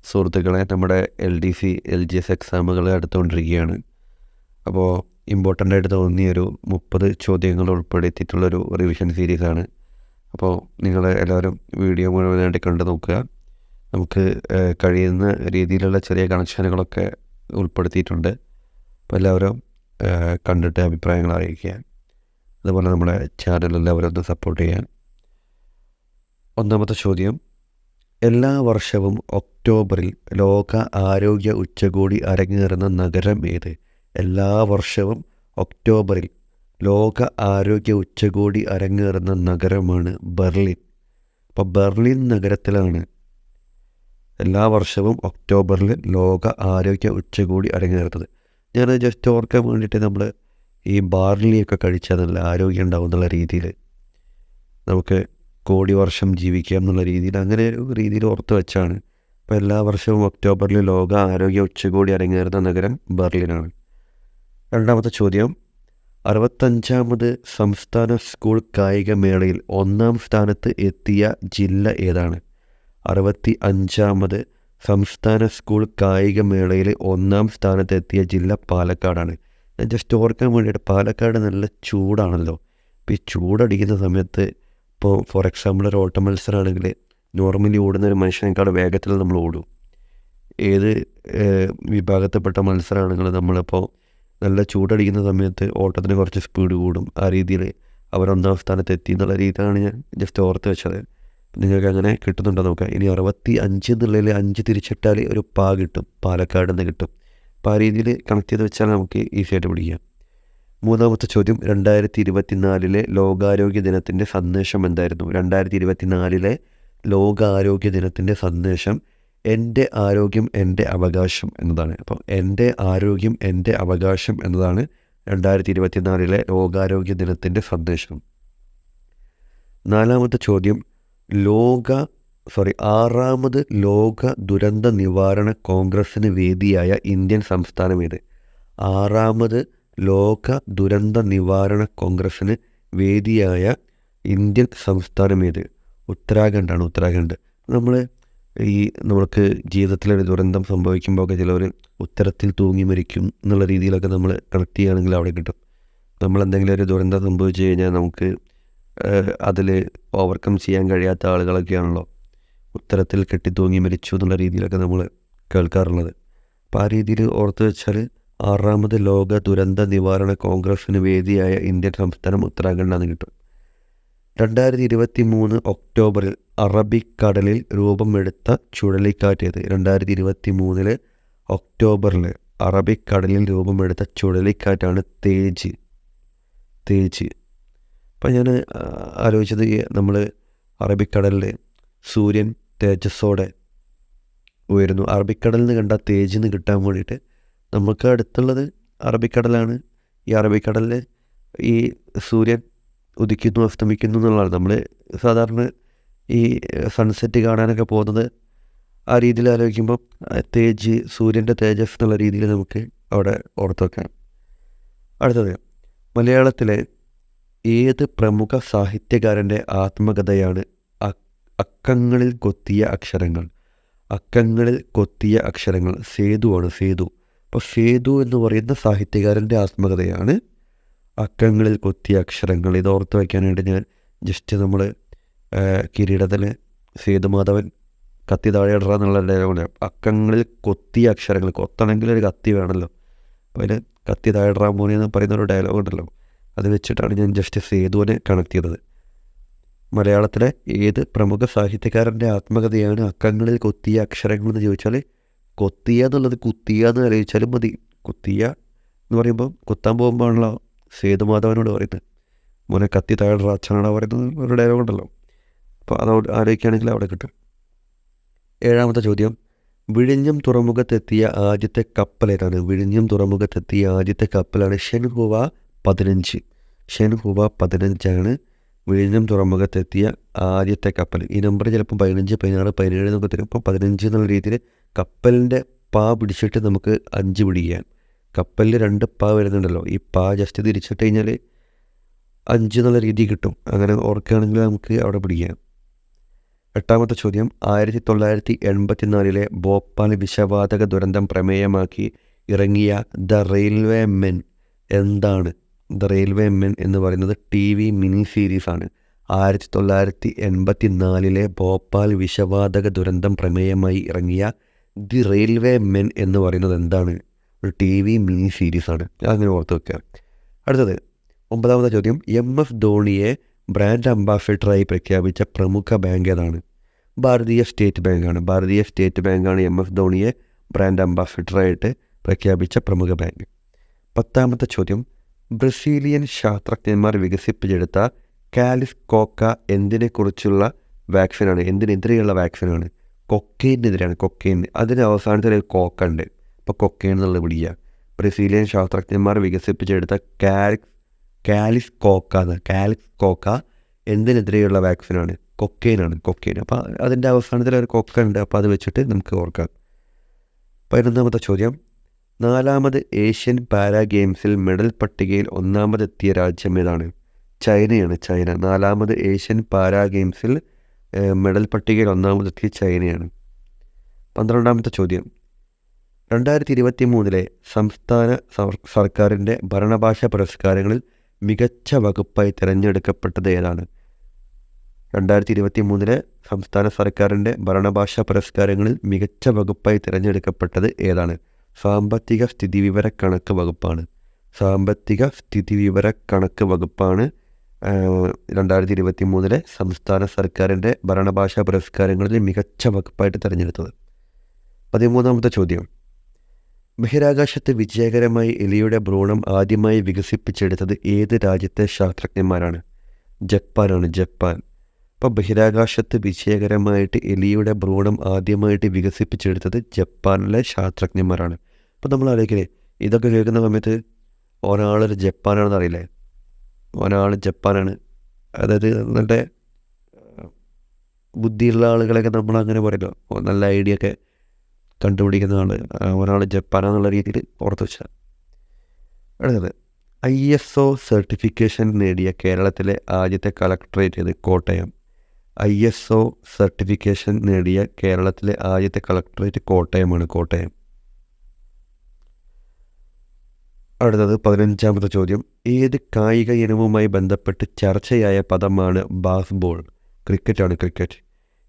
സുഹൃത്തുക്കളെ, നമ്മുടെ LDC, LGS എക്സാമുകൾ അടുത്തുകൊണ്ടിരിക്കുകയാണ്. അപ്പോൾ ഇമ്പോർട്ടൻ്റ് ആയിട്ട് തോന്നിയൊരു 30 ചോദ്യങ്ങൾ ഉൾപ്പെടുത്തിയിട്ടുള്ളൊരു റിവിഷൻ സീരീസാണ്. അപ്പോൾ നിങ്ങൾ എല്ലാവരും വീഡിയോ മുഴുവനായിട്ട് കണ്ടു നോക്കുക. നമുക്ക് കഴിയുന്ന രീതിയിലുള്ള ചെറിയ കണക്ഷനുകളൊക്കെ ഉൾപ്പെടുത്തിയിട്ടുണ്ട്. അപ്പോൾ എല്ലാവരും കണ്ടിട്ട് അഭിപ്രായങ്ങൾ അറിയിക്കുക. അതുപോലെ നമ്മുടെ ചാനൽ എല്ലാവരും ഒന്ന് സപ്പോർട്ട് ചെയ്യാൻ. ഒന്നാമത്തെ ചോദ്യം: എല്ലാ വർഷവും ഒക്ടോബറിൽ ലോക ആരോഗ്യ ഉച്ചകോടി അരങ്ങേറുന്ന നഗരം ഏത്? എല്ലാ വർഷവും ഒക്ടോബറിൽ ലോക ആരോഗ്യ ഉച്ചകോടി അരങ്ങേറുന്ന നഗരമാണ് ബെർലിൻ. അപ്പോൾ ബെർലിൻ നഗരത്തിലാണ് എല്ലാ വർഷവും ഒക്ടോബറിൽ ലോക ആരോഗ്യ ഉച്ചകോടി അരങ്ങേറുന്നത്. ഞാൻ ജസ്റ്റ് ഓർക്കാൻ വേണ്ടിയിട്ട് നമ്മൾ ഈ ബാർലിയൊക്കെ കഴിച്ചാൽ നല്ല ആരോഗ്യം ഉണ്ടാവും എന്നുള്ള രീതിയിൽ, നമുക്ക് കോടി വർഷം ജീവിക്കാം എന്നുള്ള രീതിയിൽ, അങ്ങനെ ഒരു രീതിയിൽ ഓർത്ത് വെച്ചാണ്. അപ്പോൾ എല്ലാ വർഷവും ഒക്ടോബറിൽ ലോക ആരോഗ്യ ഉച്ചകോടി അരങ്ങേറുന്ന നഗരം ബെർലിനാണ്. രണ്ടാമത്തെ ചോദ്യം: 65ാമത് സംസ്ഥാന സ്കൂൾ കായികമേളയിൽ 1-ാം സ്ഥാനത്ത് എത്തിയ ജില്ല ഏതാണ്? 65ാമത് സംസ്ഥാന സ്കൂൾ കായികമേളയിൽ 1-ാം സ്ഥാനത്ത് എത്തിയ ജില്ല പാലക്കാടാണ്. ജസ്റ്റ് ഓർക്കാൻ വേണ്ടിയിട്ട്, പാലക്കാട് നല്ല ചൂടാണല്ലോ. ഇപ്പോൾ ഈ ചൂടടിക്കുന്ന സമയത്ത്, ഇപ്പോൾ ഫോർ എക്സാമ്പിൾ ഒരു ഓട്ട മത്സരമാണെങ്കിൽ നോർമലി ഓടുന്ന ഒരു മനുഷ്യനേക്കാൾ വേഗത്തിൽ നമ്മൾ ഓടും. ഏത് വിഭാഗത്തിൽപ്പെട്ട മത്സരമാണെങ്കിലും നമ്മളിപ്പോൾ നല്ല ചൂടടിക്കുന്ന സമയത്ത് ഓട്ടത്തിന് കുറച്ച് സ്പീഡ് കൂടും. ആ രീതിയിൽ അവർ 1-ാം സ്ഥാനത്ത് എത്തി എന്നുള്ള രീതിയിലാണ് ഞാൻ ജസ്റ്റ് ഓർത്ത് വെച്ചത്. നിങ്ങൾക്ക് അങ്ങനെ കിട്ടുന്നുണ്ടോ നോക്കാം. ഇനി 65 എന്നുള്ളതിൽ 5 തിരിച്ചിട്ടാൽ ഒരു പാ കിട്ടും, പാലക്കാട് നിന്ന് കിട്ടും. അപ്പോൾ ആ രീതിയിൽ കണക്ട് ചെയ്ത് വെച്ചാൽ നമുക്ക് ഈസി ആയിട്ട് പിടിക്കാം. മൂന്നാമത്തെ ചോദ്യം: 2024 ലോകാരോഗ്യ ദിനത്തിൻ്റെ സന്ദേശം എന്തായിരുന്നു? 2024 ലോകാരോഗ്യ ദിനത്തിൻ്റെ സന്ദേശം എൻ്റെ ആരോഗ്യം എൻ്റെ അവകാശം എന്നതാണ്. അപ്പോൾ എൻ്റെ ആരോഗ്യം എൻ്റെ അവകാശം എന്നതാണ് 2024 ലോകാരോഗ്യ ദിനത്തിൻ്റെ സന്ദേശം. നാലാമത്തെ ചോദ്യം: 6ാമത് ലോക ദുരന്ത നിവാരണ കോൺഗ്രസ്സിന് വേദിയായ ഇന്ത്യൻ സംസ്ഥാനം ഏത്? 6ാമത് ലോക ദുരന്ത നിവാരണ കോൺഗ്രസ്സിന് വേദിയായ ഇന്ത്യൻ സംസ്ഥാനം ഏത്? ഉത്തരാഖണ്ഡാണ്. ഉത്തരാഖണ്ഡ്. നമ്മൾക്ക് ജീവിതത്തിലൊരു ദുരന്തം സംഭവിക്കുമ്പോഴൊക്കെ ചിലവർ ഉത്തരത്തിൽ തൂങ്ങി മരിക്കും എന്നുള്ള രീതിയിലൊക്കെ നമ്മൾ കണക്ട് ചെയ്യുകയാണെങ്കിൽ അവിടെ കിട്ടും. നമ്മളെന്തെങ്കിലും ഒരു ദുരന്തം സംഭവിച്ചു കഴിഞ്ഞാൽ നമുക്ക് അതിൽ ഓവർകം ചെയ്യാൻ കഴിയാത്ത ആളുകളൊക്കെയാണല്ലോ ഉത്തരത്തിൽ കെട്ടി തൂങ്ങി മരിച്ചു എന്നുള്ള രീതിയിലൊക്കെ നമ്മൾ കേൾക്കാറുള്ളത്. അപ്പോൾ ആ രീതിയിൽ ഓർത്ത് വെച്ചാൽ 6ാമത് ലോക ദുരന്ത നിവാരണ കോൺഗ്രസ്സിന് വേദിയായ ഇന്ത്യൻ സംസ്ഥാനം ഉത്തരാഖണ്ഡാന്ന് കിട്ടും. 2023 ഒക്ടോബറിൽ അറബിക്കടലിൽ രൂപമെടുത്ത ചുഴലിക്കാറ്റ് ഏത്? 2023 ഒക്ടോബറിൽ അറബിക്കടലിൽ രൂപമെടുത്ത ചുഴലിക്കാറ്റാണ് തേജ്. അപ്പം ഞാൻ ആലോചിച്ചത്, നമ്മൾ അറബിക്കടലിൽ സൂര്യൻ തേജസ്സോടെ ഉയരുന്നു. അറബിക്കടലിൽ നിന്ന് കണ്ട തേജിൽ നിന്ന് കിട്ടാൻ വേണ്ടിയിട്ട് നമുക്ക് അടുത്തുള്ളത് അറബിക്കടലാണ്. ഈ അറബിക്കടലിൽ ഈ സൂര്യൻ ഉദിക്കുന്നു അസ്തമിക്കുന്നു എന്നുള്ളതാണ്. നമ്മൾ സാധാരണ ഈ സൺസെറ്റ് കാണാനൊക്കെ പോകുന്നത് ആ രീതിയിൽ ആലോചിക്കുമ്പോൾ തേജ്, സൂര്യൻ്റെ തേജസ് എന്നുള്ള രീതിയിൽ നമുക്ക് അവിടെ ഓർത്ത് വെക്കാം. അടുത്തത്: മലയാളത്തിലെ ഏത് പ്രമുഖ സാഹിത്യകാരൻ്റെ ആത്മകഥയാണ് അക്കങ്ങളിൽ കൊത്തിയ അക്ഷരങ്ങൾ? അക്കങ്ങളിൽ കൊത്തിയ അക്ഷരങ്ങൾ സേതുവാണ്. സേതു. അപ്പോൾ സേതു എന്ന് പറയുന്ന സാഹിത്യകാരൻ്റെ ആത്മകഥയാണ് അക്കങ്ങളിൽ കൊത്തിയ അക്ഷരങ്ങൾ. ഇത് ഓർത്ത് വയ്ക്കാനായിട്ട് ഞാൻ ജസ്റ്റ് നമ്മൾ കിരീടത്തിൽ സേതുമാധവൻ കത്തി താഴെ ഇടറ എന്നുള്ള ഡയലോഗുണ്ട്. അക്കങ്ങളിൽ കൊത്തിയ അക്ഷരങ്ങൾ, കൊത്തണമെങ്കിൽ ഒരു കത്തി വേണമല്ലോ. അപ്പോൾ അതിൽ കത്തി താഴെ ഇടറാൻ പോലെ എന്ന് പറയുന്ന ഒരു ഡയലോഗ് ഉണ്ടല്ലോ, അത് വെച്ചിട്ടാണ് ഞാൻ ജസ്റ്റ് സേതുവിനെ കണക്ട് ചെയ്തത്. മലയാളത്തിലെ ഏത് പ്രമുഖ സാഹിത്യകാരൻ്റെ ആത്മകഥയാണ് അക്കങ്ങളിൽ കൊത്തിയ അക്ഷരങ്ങൾ എന്ന് ചോദിച്ചാൽ, കൊത്തിയ എന്നുള്ളത് കുത്തിയ എന്ന് ആലോചിച്ചാലും മതി. കുത്തിയ എന്ന് പറയുമ്പോൾ കുത്താൻ പോകുമ്പോഴാണല്ലോ സേതുമാധവനോട് പറയുന്നത്, മോനെ കത്തി താഴെ അച്ഛനാണ് പറയുന്നത് ഒരു ഡയലോഗ് ഉണ്ടല്ലോ. അപ്പോൾ അതോട് ആലോചിക്കുകയാണെങ്കിൽ അവിടെ കിട്ടും. ഏഴാമത്തെ ചോദ്യം: വിഴിഞ്ഞം തുറമുഖത്തെത്തിയ ആദ്യത്തെ കപ്പൽ ഏതാണ്? വിഴിഞ്ഞം തുറമുഖത്തെത്തിയ ആദ്യത്തെ കപ്പലാണ് ഷെൻഹുവ 15. ഷെൻഹുവ 15 വിഴിഞ്ഞം തുറമുഖത്തെത്തിയ ആദ്യത്തെ കപ്പൽ. ഈ നമ്പർ ചിലപ്പോൾ 15, 16, 17 എന്നൊക്കെ തരും. ഇപ്പോൾ 15 എന്നുള്ള രീതിയിൽ കപ്പലിൻ്റെ പാ പിടിച്ചിട്ട് നമുക്ക് 5 പിടിക്കാം. കപ്പലിൽ 2 പാ വരുന്നുണ്ടല്ലോ, ഈ പാ ജസ്റ്റ് തിരിച്ചിട്ട് കഴിഞ്ഞാൽ 5 എന്നുള്ള രീതി കിട്ടും. അങ്ങനെ ഓർക്കുകയാണെങ്കിൽ നമുക്ക് അവിടെ പിടിക്കാം. 8ാമത്തെ ചോദ്യം 1984 ഭോപ്പാൽ വിഷവാതക ദുരന്തം പ്രമേയമാക്കി ഇറങ്ങിയ ദ റെയിൽവേ മെൻ എന്താണ്? ദ റെയിൽവേ മെൻ എന്ന് പറയുന്നത് TV മിനി സീരീസാണ്. 1984 ഭോപ്പാൽ വിഷവാതക ദുരന്തം പ്രമേയമായി ഇറങ്ങിയ ദി റെയിൽവേ മെൻ എന്ന് പറയുന്നത് എന്താണ്? ഒരു TV മിനി സീരീസാണ്. അങ്ങനെ ഓർത്ത് വെക്കുക. അടുത്തത് 9ാമത്തെ ചോദ്യം MS ധോണിയെ ബ്രാൻഡ് അംബാസിഡറായി പ്രഖ്യാപിച്ച പ്രമുഖ ബാങ്ക് ഏതാണ്? ഭാരതീയ സ്റ്റേറ്റ് ബാങ്കാണ്. ഭാരതീയ സ്റ്റേറ്റ് ബാങ്കാണ് MS ധോണിയെ ബ്രാൻഡ് അംബാസിഡറായിട്ട് പ്രഖ്യാപിച്ച പ്രമുഖ ബാങ്ക്. 10ാമത്തെ ചോദ്യം ബ്രസീലിയൻ ശാസ്ത്രജ്ഞന്മാർ വികസിപ്പിച്ചെടുത്ത കാലിസ് കോക്ക എന്തിനെക്കുറിച്ചുള്ള വാക്സിനാണ്? എന്തിനെതിരെയുള്ള വാക്സിനാണ്? കൊക്കെയിനെതിരെയാണ്. കൊക്കെയിൻ. അതിന് അവസാനത്തിൽ ഒരു കോക്ക ഉണ്ട്. അപ്പോൾ കൊക്കെയിൻ എന്നുള്ളത് പിടിക്കുക. ബ്രസീലിയൻ ശാസ്ത്രജ്ഞന്മാർ വികസിപ്പിച്ചെടുത്ത കാലിസ് കോക്ക എന്തിനെതിരെയുള്ള വാക്സിനാണ്? കൊക്കെയിനാണ്. കൊക്കെയിൻ. അപ്പോൾ അതിൻ്റെ അവസാനത്തിൽ ഒരു കൊക്ക ഉണ്ട്. അപ്പോൾ അത് വെച്ചിട്ട് നമുക്ക് ഓർക്കാം. 11ാമത്തെ ചോദ്യം 4ാമത് ഏഷ്യൻ പാരാ ഗെയിംസിൽ മെഡൽ പട്ടികയിൽ 1ാമതെത്തിയ രാജ്യം ഏതാണ്? ചൈനയാണ്. ചൈന. 4ാമത് ഏഷ്യൻ പാരാ ഗെയിംസിൽ മെഡൽ പട്ടികയിൽ 1ാമതെത്തിയ ചൈനയാണ്. 12ാമത്തെ ചോദ്യം 2023 സംസ്ഥാന സർക്കാരിൻ്റെ ഭരണഭാഷാ പുരസ്കാരങ്ങളിൽ മികച്ച വകുപ്പായി തിരഞ്ഞെടുക്കപ്പെട്ടത് ഏതാണ്? 2023 സംസ്ഥാന സർക്കാരിൻ്റെ ഭരണഭാഷാ പുരസ്കാരങ്ങളിൽ മികച്ച വകുപ്പായി തിരഞ്ഞെടുക്കപ്പെട്ടത് ഏതാണ്? സാമ്പത്തിക സ്ഥിതിവിവരക്കണക്ക് വകുപ്പാണ്. സാമ്പത്തിക സ്ഥിതിവിവരക്കണക്ക് വകുപ്പാണ് 2023 സംസ്ഥാന സർക്കാരിൻ്റെ ഭരണഭാഷാ പുരസ്കാരങ്ങളിൽ മികച്ച വകുപ്പായിട്ട് തിരഞ്ഞെടുത്തത്. 13ാമത്തെ ചോദ്യം ബഹിരാകാശത്ത് വിജയകരമായി എലിയുടെ ഭ്രൂണം ആദ്യമായി വികസിപ്പിച്ചെടുത്തത് ഏത് രാജ്യത്തെ ശാസ്ത്രജ്ഞന്മാരാണ്? ജപ്പാനാണ്. ജപ്പാൻ. അപ്പോൾ ബഹിരാകാശത്ത് വിജയകരമായിട്ട് എലിയുടെ ഭ്രൂണം ആദ്യമായിട്ട് വികസിപ്പിച്ചെടുത്തത് ജപ്പാനിലെ ശാസ്ത്രജ്ഞന്മാരാണ്. അപ്പോൾ നമ്മൾ ആലോചിക്കില്ലേ, ഇതൊക്കെ കേൾക്കുന്ന സമയത്ത് ഒരാളൊരു ജപ്പാനാണെന്ന് അറിയില്ലേ? ഒരാൾ ജപ്പാനാണ്. അതായത് നല്ല ബുദ്ധിയുള്ള ആളുകളൊക്കെ നമ്മളങ്ങനെ പറയുമല്ലോ, നല്ല ഐഡിയ ഒക്കെ കണ്ടുപിടിക്കുന്ന ഒരാൾ ജപ്പാനാന്നുള്ള രീതിയിൽ ഓർത്ത് വെച്ചാൽ. അടുത്തത് ISO സർട്ടിഫിക്കേഷൻ നേടിയ കേരളത്തിലെ ആദ്യത്തെ കളക്ടറേറ്റ് ഏത്? കോട്ടയം. ISO സർട്ടിഫിക്കേഷൻ നേടിയ കേരളത്തിലെ ആദ്യത്തെ കളക്ടറേറ്റ് കോട്ടയമാണ്. കോട്ടയം. അടുത്തത് 15ാമത്തെ ചോദ്യം ഏത് കായിക ഇനവുമായി ബന്ധപ്പെട്ട് ചർച്ചയായ പദമാണ് ബാസ്ബോൾ? ക്രിക്കറ്റാണ്. ക്രിക്കറ്റ്.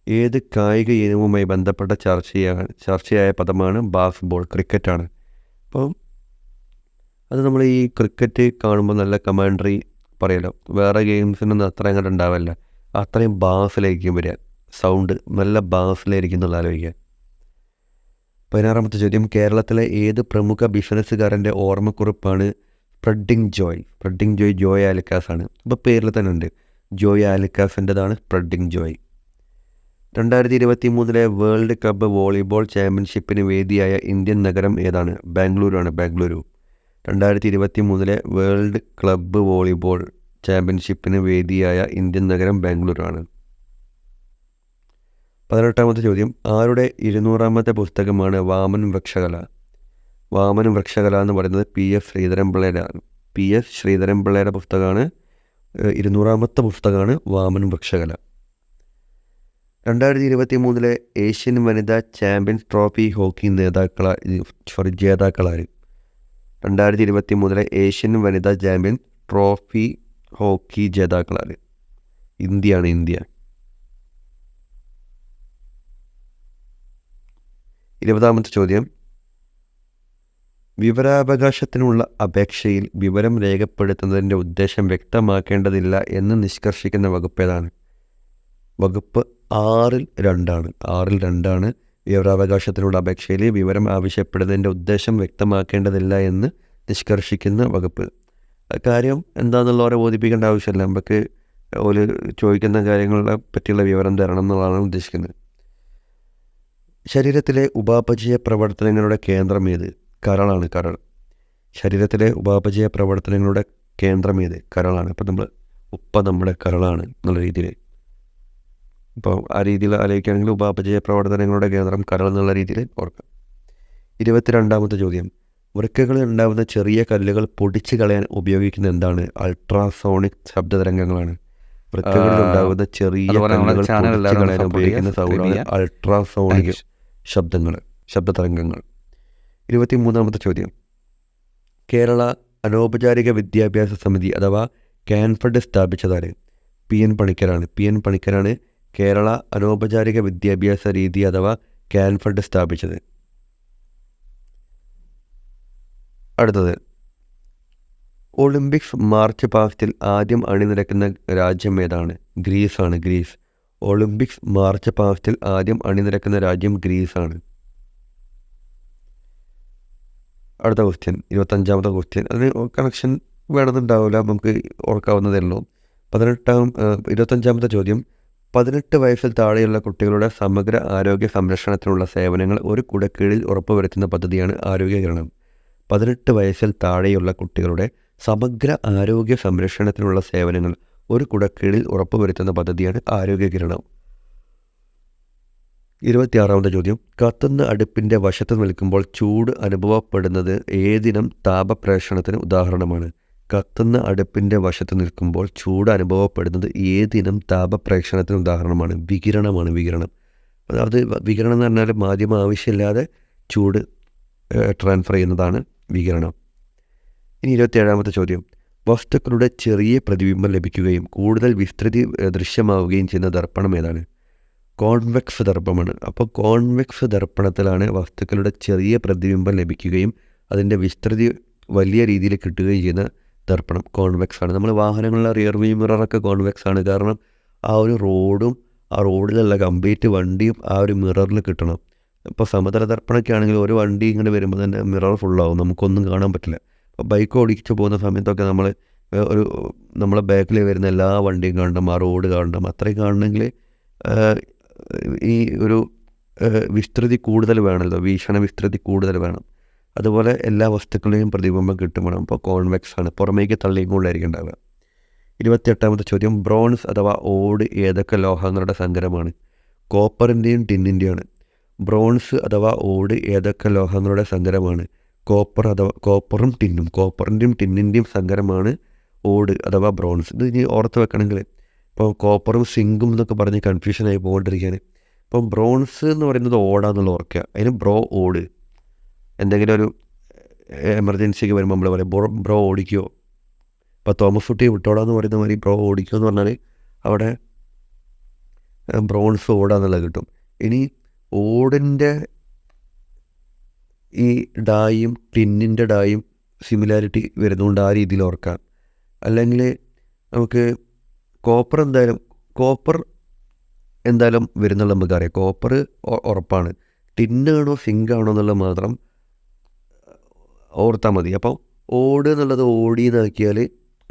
ഏത് കായിക ഇനവുമായി ബന്ധപ്പെട്ട ചർച്ചയായ പദമാണ് ബാസ്ബോൾ? ക്രിക്കറ്റാണ്. അപ്പം അത് നമ്മൾ ഈ ക്രിക്കറ്റ് കാണുമ്പോൾ നല്ല കമാൻഡറി പറയല്ലോ. വേറെ ഗെയിംസിനൊന്നും അത്ര അങ്ങോട്ട് ഉണ്ടാവില്ല. അത്രയും ബാസിലായിരിക്കും വരിക. സൗണ്ട് നല്ല ബാസിലായിരിക്കും എന്നുള്ള ആലോചിക്കുക. 16ാമത്തെ ചോദ്യം കേരളത്തിലെ ഏത് പ്രമുഖ ബിസിനസ്സുകാരൻ്റെ ഓർമ്മക്കുറിപ്പാണ് spreading joy? Spreading joy Joy ആലുക്കാസാണ്. അപ്പോൾ പേരിൽ തന്നെ ഉണ്ട്. ജോയ് ആലുക്കാസിൻ്റെതാണ് spreading joy. 2023 world cup volleyball ചാമ്പ്യൻഷിപ്പിന് വേദിയായ ഇന്ത്യൻ നഗരം ഏതാണ്? ബാംഗ്ലൂരാണ്. ബാംഗ്ലൂരു. 2023 വേൾഡ് ക്ലബ്ബ് വോളിബോൾ ചാമ്പ്യൻഷിപ്പിന് വേദിയായ ഇന്ത്യൻ നഗരം ബാംഗ്ലൂരാണ്. 18ാമത്തെ ചോദ്യം ആരുടെ 200ാമത്തെ പുസ്തകമാണ് വാമൻ വൃക്ഷകല? വാമൻ വൃക്ഷകല എന്ന് പറയുന്നത് PS ശ്രീധരൻപിള്ളയുടെ പുസ്തകമാണ്. 200ാമത്തെ പുസ്തകമാണ് വാമൻ വൃക്ഷകല. 2023 ഏഷ്യൻ വനിതാ ചാമ്പ്യൻസ് ട്രോഫി ഹോക്കി ജേതാക്കളാണ്. 2023 ഏഷ്യൻ വനിതാ ചാമ്പ്യൻസ് ട്രോഫി ഹോക്കി ജേതാക്കളാണ്. ഇന്ത്യയാണ്. ഇന്ത്യ. 20ാമത്തെ ചോദ്യം വിവരാവകാശത്തിനുള്ള അപേക്ഷയിൽ വിവരം രേഖപ്പെടുത്തുന്നതിൻ്റെ ഉദ്ദേശം വ്യക്തമാക്കേണ്ടതില്ല എന്ന് നിഷ്കർഷിക്കുന്ന വകുപ്പ് ഏതാണ്? വകുപ്പ് 6ൽ 2ആണ്. വിവരാവകാശത്തിനുള്ള അപേക്ഷയിൽ വിവരം ആവശ്യപ്പെടുന്നതിൻ്റെ ഉദ്ദേശം വ്യക്തമാക്കേണ്ടതില്ല എന്ന് നിഷ്കർഷിക്കുന്ന വകുപ്പ്. കാര്യം എന്താണെന്നുള്ളവരെ ബോധിപ്പിക്കേണ്ട ആവശ്യമില്ല. നമുക്ക് ഒരു ചോദിക്കുന്ന കാര്യങ്ങളെ പറ്റിയുള്ള വിവരം തരണം എന്നുള്ളതാണ് ഉദ്ദേശിക്കുന്നത്. ശരീരത്തിലെ ഉപാപചയ പ്രവർത്തനങ്ങളുടെ കേന്ദ്രം ഏത്? കരളാണ്. കരൾ. ശരീരത്തിലെ ഉപാപചയ പ്രവർത്തനങ്ങളുടെ കേന്ദ്രം ഏത്? കരളാണ്. അപ്പോൾ നമ്മുടെ കരളാണ് എന്നുള്ള രീതിയിൽ. ഇപ്പോൾ ആ രീതിയിൽ ആലോചിക്കുകയാണെങ്കിൽ ഉപാപചയ പ്രവർത്തനങ്ങളുടെ കേന്ദ്രം കരൾ എന്നുള്ള രീതിയിൽ ഓർക്കാം. 22ാമത്തെ ചോദ്യം വൃക്കകളിൽ ഉണ്ടാകുന്ന ചെറിയ കല്ലുകൾ പൊടിച്ചു കളയാൻ ഉപയോഗിക്കുന്ന എന്താണ്? അൾട്രാസോണിക് ശബ്ദതരംഗങ്ങളാണ്. വൃക്കകളിലുണ്ടാകുന്ന ചെറിയ അതുപോലെ നമ്മുടെ കല്ലുകൾ ചാനൽ പൊടിച്ച് എല്ലാവരും കളയാൻ support ഉപയോഗിക്കുന്ന ചെയ്യുക, subscribe സൗണ്ടാണ് ചെയ്യുക. Ultrasonic Thank you. ശബ്ദതരംഗങ്ങൾ. 23-ാമത്തെ ചോദ്യം. കേരള അനൗപചാരിക വിദ്യാഭ്യാസ സമിതി അഥവാ കാൻഫഡ് സ്ഥാപിച്ചതാണ്? PN പണിക്കരാണ്. PN പണിക്കരാണ് കേരള അനൗപചാരിക വിദ്യാഭ്യാസ രീതി അഥവാ കാൻഫഡ് സ്ഥാപിച്ചത്. അടുത്തത്, ഒളിമ്പിക്സ് മാർച്ച് പാസ്റ്റിൽ ആദ്യം അണിനിരക്കുന്ന രാജ്യം ഏതാണ്? ഗ്രീസാണ്. ഗ്രീസ്. ഒളിമ്പിക്സ് മാർച്ച് പാസ്റ്റിൽ ആദ്യം അണിനിരക്കുന്ന രാജ്യം ഗ്രീസാണ്. അടുത്ത ക്വസ്റ്റ്യൻ, 25-ാമത്തെ ക്വസ്റ്റ്യൻ. അതിന് കണക്ഷൻ വേണമെന്നുണ്ടാവില്ല, നമുക്ക് ഓർക്കാവുന്നതേ ഉള്ളൂ. 25-ാമത്തെ ചോദ്യം. 18 വയസ്സിൽ താഴെയുള്ള കുട്ടികളുടെ സമഗ്ര ആരോഗ്യ സംരക്ഷണത്തിനുള്ള സേവനങ്ങൾ ഒരു കുടക്കീഴിൽ ഉറപ്പുവരുത്തുന്ന പദ്ധതിയാണ് ആരോഗ്യകിരണം. 18 വയസ്സിൽ താഴെയുള്ള കുട്ടികളുടെ സമഗ്ര ആരോഗ്യ സംരക്ഷണത്തിനുള്ള സേവനങ്ങൾ ഒരു കുടക്കീഴിൽ ഉറപ്പുവരുത്തുന്ന പദ്ധതിയാണ് ആരോഗ്യകിരണം. 26-ാമത്തെ ചോദ്യം. കത്തുന്ന അടുപ്പിൻ്റെ വശത്ത് നിൽക്കുമ്പോൾ ചൂട് അനുഭവപ്പെടുന്നത് ഏതിനം താപപ്രേഷണത്തിന് ഉദാഹരണമാണ്? കത്തുന്ന അടുപ്പിൻ്റെ വശത്ത് നിൽക്കുമ്പോൾ ചൂട് അനുഭവപ്പെടുന്നത് ഏതിനം താപപ്രേഷണത്തിന് ഉദാഹരണമാണ്? വികിരണമാണ്. വികിരണം. അത് വികിരണം എന്ന് പറഞ്ഞാൽ മാധ്യമം ആവശ്യമില്ലാതെ ചൂട് ട്രാൻസ്ഫർ ചെയ്യുന്നതാണ് വികിരണം. ഇനി 27-ാമത്തെ ചോദ്യം. വസ്തുക്കളുടെ ചെറിയ പ്രതിബിംബം ലഭിക്കുകയും കൂടുതൽ വിസ്തൃതി ദൃശ്യമാവുകയും ചെയ്യുന്ന ദർപ്പണം ഏതാണ്? കോൺവെക്സ് ദർപ്പണമാണ്. അപ്പോൾ കോൺവെക്സ് ദർപ്പണത്തിലാണ് വസ്തുക്കളുടെ ചെറിയ പ്രതിബിംബം ലഭിക്കുകയും അതിൻ്റെ വിസ്തൃതി വലിയ രീതിയിൽ കിട്ടുകയും ചെയ്യുന്ന ദർപ്പണം കോൺവെക്സ് ആണ്. നമ്മൾ വാഹനങ്ങളിലെ റിയർ വ്യൂ മിററൊക്കെ കോൺവെക്സ് ആണ്. കാരണം ആ ഒരു റോഡും ആ റോഡിലുള്ള കംപ്ലീറ്റ് വണ്ടിയും ആ ഒരു മിററിൽ കിട്ടണം. ഇപ്പോൾ സമതല ദർപ്പണമൊക്കെ ആണെങ്കിൽ ഒരു വണ്ടി ഇങ്ങനെ വരുമ്പോൾ തന്നെ മിറർ ഫുള്ളാവും, നമുക്കൊന്നും കാണാൻ പറ്റില്ല. അപ്പോൾ ബൈക്ക് ഓടിച്ചു പോകുന്ന സമയത്തൊക്കെ നമ്മളെ ബാക്കിൽ വരുന്ന എല്ലാ വണ്ടിയും കാണണം, ആ റോഡ് കാണണം. അത്രയും കാണണമെങ്കിൽ ഈ ഒരു വിസ്തൃതി കൂടുതൽ വേണമല്ലോ, വീക്ഷണ വിസ്തൃതി കൂടുതൽ വേണം. അതുപോലെ എല്ലാ വസ്തുക്കളുടെയും പ്രതിബിംബം കിട്ടും വേണം. അപ്പോൾ കോൺവെക്സ് ആണ്, പുറമേക്ക് തള്ളിയും കൊണ്ടായിരിക്കും ഉണ്ടാവുക. 28-ാമത്തെ ചോദ്യം. ബ്രോൺസ് അഥവാ ഓട് ഏതൊക്കെ ലോഹങ്ങളുടെ സങ്കരമാണ്? കോപ്പറിൻ്റെയും ടിന്നിൻ്റെയാണ്. ബ്രോൺസ് അഥവാ ഓട് ഏതൊക്കെ ലോഹങ്ങളുടെ സങ്കരമാണ്? കോപ്പറും ടിന്നും. കോപ്പറിൻ്റെയും ടിന്നിൻ്റെയും സങ്കരമാണ് ഓട് അഥവാ ബ്രോൺസ്. ഇത് ഇനി ഓർത്ത് വെക്കണമെങ്കിൽ ഇപ്പോൾ കോപ്പറും സിങ്കും എന്നൊക്കെ പറഞ്ഞ് കൺഫ്യൂഷനായി പോകൊണ്ടിരിക്കുകയാണ്. ഇപ്പം ബ്രോൺസ് എന്ന് പറയുന്നത് ഓടാന്നുള്ള ഓർക്കുക. അതിന് ഓട്. എന്തെങ്കിലും ഒരു എമർജൻസിക്ക് വരുമ്പോൾ നമ്മൾ പറയും ബ്രോ ഓടിക്കുമോ. ഇപ്പോൾ തോമസ് കുട്ടി വിട്ടോടാന്ന് പറയുന്ന മാതിരി ബ്രോ ഓടിക്കുമോ എന്ന് പറഞ്ഞാൽ അവിടെ ബ്രോൺസ് ഓടാന്നുള്ളത് കിട്ടും. ഇനി ഓടിൻ്റെ ഈ ഡായും ടിന്നിൻ്റെ ഡായും സിമിലാരിറ്റി വരുന്നതുകൊണ്ട് ആ രീതിയിൽ ഓർക്കാം. അല്ലെങ്കിൽ നമുക്ക് കോപ്പർ എന്തായാലും വരുന്നുള്ള നമുക്കറിയാം. കോപ്പർ ഉറപ്പാണ്. ടിന്നാണോ സിങ്കാണോ എന്നുള്ളത് മാത്രം ഓർത്താൽ മതി. അപ്പോൾ ഓട് എന്നുള്ളത് ഓടിയെന്നാക്കിയാൽ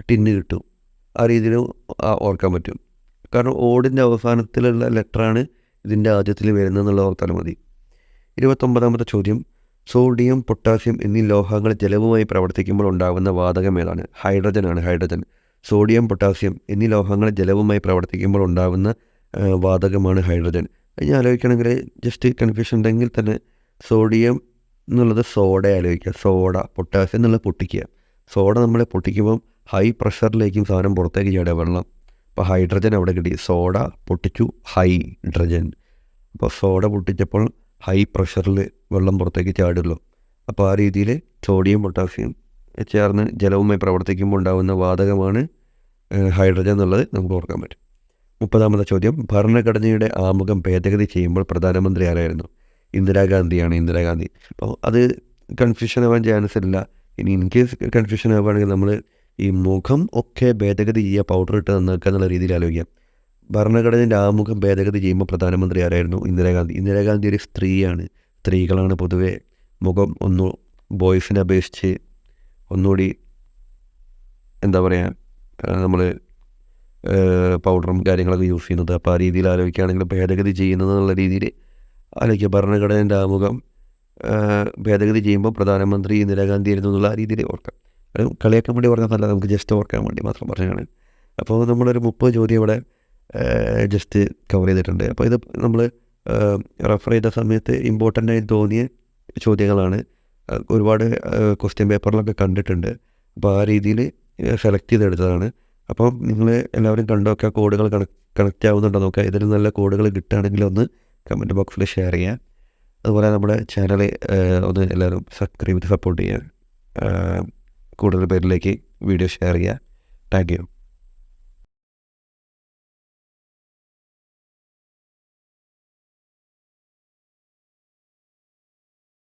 ടിന്ന് കിട്ടും. ആ രീതിയിൽ ഓർക്കാൻ പറ്റും. കാരണം ഓടിൻ്റെ അവസാനത്തിലുള്ള ലെറ്ററാണ് ഇതിൻ്റെ ആദ്യത്തിൽ വരുന്നതെന്നുള്ള ഓർത്താൽ മതി. 29-ാമത്തെ ചോദ്യം. സോഡിയം, പൊട്ടാസ്യം എന്നീ ലോഹങ്ങൾ ജലവുമായി പ്രവർത്തിക്കുമ്പോൾ ഉണ്ടാകുന്ന വാതകം ഏതാണ്? ഹൈഡ്രജനാണ്. ഹൈഡ്രജൻ. സോഡിയം, പൊട്ടാസ്യം എന്നീ ലോഹങ്ങൾ ജലവുമായി പ്രവർത്തിക്കുമ്പോൾ ഉണ്ടാകുന്ന വാതകമാണ് ഹൈഡ്രജൻ. ഞാൻ ആലോചിക്കണമെങ്കിൽ ജസ്റ്റ് കൺഫ്യൂഷൻ ഉണ്ടെങ്കിൽ തന്നെ സോഡിയം എന്നുള്ളത് സോഡ ആലോചിക്കുക. സോഡ. പൊട്ടാസ്യം എന്നുള്ളത് പൊട്ടിക്കുക. സോഡ നമ്മൾ പൊട്ടിക്കുമ്പം ഹൈ പ്രഷറിലേക്കും സാധനം പുറത്തേക്ക് ചാടുക, വെള്ളം. അപ്പോൾ ഹൈഡ്രജൻ അവിടെ കിട്ടി. സോഡ പൊട്ടിച്ചു, ഹൈഡ്രജൻ. അപ്പോൾ സോഡ പൊട്ടിച്ചപ്പോൾ ഹൈ പ്രഷറിൽ വെള്ളം പുറത്തേക്ക് ചാടുമല്ലോ. അപ്പോൾ ആ രീതിയിൽ സോഡിയം, പൊട്ടാസ്യം ചേർന്ന് ജലവുമായി പ്രവർത്തിക്കുമ്പോൾ ഉണ്ടാകുന്ന വാതകമാണ് ഹൈഡ്രജൻ എന്നുള്ളത് നമുക്ക് ഓർക്കാൻ പറ്റും. 30-ാമത്തെ ചോദ്യം. ഭരണഘടനയുടെ ആമുഖം ഭേദഗതി ചെയ്യുമ്പോൾ പ്രധാനമന്ത്രി ആരായിരുന്നു? ഇന്ദിരാഗാന്ധിയാണ്. ഇന്ദിരാഗാന്ധി. അപ്പോൾ അത് കൺഫ്യൂഷൻ ആവാൻ ചാൻസ് ഇല്ല. ഇനി ഇൻ കേസ് കൺഫ്യൂഷൻ ആവുകയാണെങ്കിൽ നമ്മൾ ഈ മുഖം ഒക്കെ ഭേദഗതി ചെയ്യുക, പൗഡർ ഇട്ട് നന്നാക്കുക എന്നുള്ള രീതിയിൽ ആലോചിക്കാം. ഭരണഘടനയുടെ ആമുഖം ഭേദഗതി ചെയ്യുമ്പോൾ പ്രധാനമന്ത്രി ആരായിരുന്നു? ഇന്ദിരാഗാന്ധി. ഇന്ദിരാഗാന്ധി ഒരു സ്ത്രീയാണ്. സ്ത്രീകളാണ് പൊതുവെ മുഖം ബോയ്സിനെ അപേക്ഷിച്ച് ഒന്നുകൂടി എന്താ പറയുക, നമ്മൾ പൗഡറും കാര്യങ്ങളൊക്കെ യൂസ് ചെയ്യുന്നത്. അപ്പോൾ ആ രീതിയിൽ ആലോചിക്കുകയാണെങ്കിൽ ഭേദഗതി ചെയ്യുന്നത് എന്നുള്ള രീതിയിൽ ആലോചിക്കുക. ഭരണഘടനയുടെ ആമുഖം ഭേദഗതി ചെയ്യുമ്പോൾ പ്രധാനമന്ത്രി ഇന്ദിരാഗാന്ധി ആയിരുന്നു എന്നുള്ള ആ രീതിയിൽ ഓർക്കാം. കളിയാക്കാൻ വേണ്ടി പറഞ്ഞതല്ല, നമുക്ക് ജസ്റ്റ് ഓർക്കാൻ വേണ്ടി മാത്രം പറഞ്ഞതാണ്. അപ്പോൾ നമ്മളൊരു 30 ചോദ്യം ഇവിടെ ജസ്റ്റ് കവർ ചെയ്തിട്ടുണ്ട്. അപ്പോൾ ഇത് നമ്മൾ റെഫർ ചെയ്ത സമയത്ത് ഇമ്പോർട്ടൻ്റ് ആയി തോന്നിയ ചോദ്യങ്ങളാണ്. ഒരുപാട് ക്വസ്റ്റ്യൻ പേപ്പറിലൊക്കെ കണ്ടിട്ടുണ്ട്. അപ്പോൾ ആ രീതിയിൽ സെലക്ട് ചെയ്തെടുത്തതാണ്. അപ്പം നിങ്ങൾ എല്ലാവരും കണ്ടു നോക്കുക, കോഡുകൾ കണക്റ്റ് ആവുന്നുണ്ടോ നോക്കുക. ഇതിൽ നല്ല കോഡുകൾ കിട്ടുകയാണെങ്കിൽ ഒന്ന് കമൻറ്റ് ബോക്സിൽ ഷെയർ ചെയ്യുക. അതുപോലെ നമ്മുടെ ചാനൽ ഒന്ന് എല്ലാവരും സബ്സ്ക്രൈബ് ചെയ്ത് സപ്പോർട്ട് ചെയ്യുക. കൂടുതൽ പേരിലേക്ക് വീഡിയോ ഷെയർ ചെയ്യുക. Thank you.